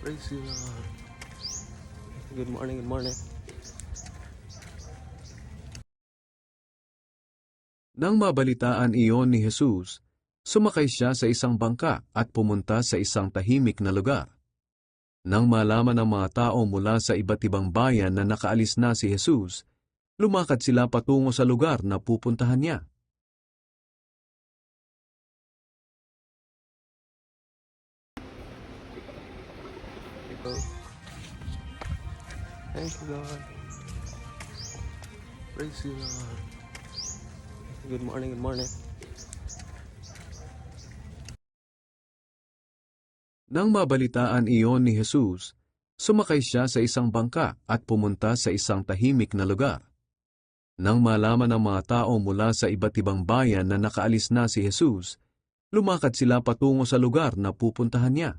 Praise you, Lord. Good morning, good morning. Nang mabalitaan iyon ni Jesus, sumakay siya sa isang bangka at pumunta sa isang tahimik na lugar. Nang malaman ng mga tao mula sa iba't ibang bayan na nakaalis na si Jesus, lumakad sila patungo sa lugar na pupuntahan niya. Thank you, Lord. Praise you, Lord. Good morning, good morning. Nang mabalitaan iyon ni Jesus, sumakay siya sa isang bangka at pumunta sa isang tahimik na lugar. Nang malaman ng mga tao mula sa iba't ibang bayan na nakaalis na si Jesus, lumakad sila patungo sa lugar na pupuntahan niya.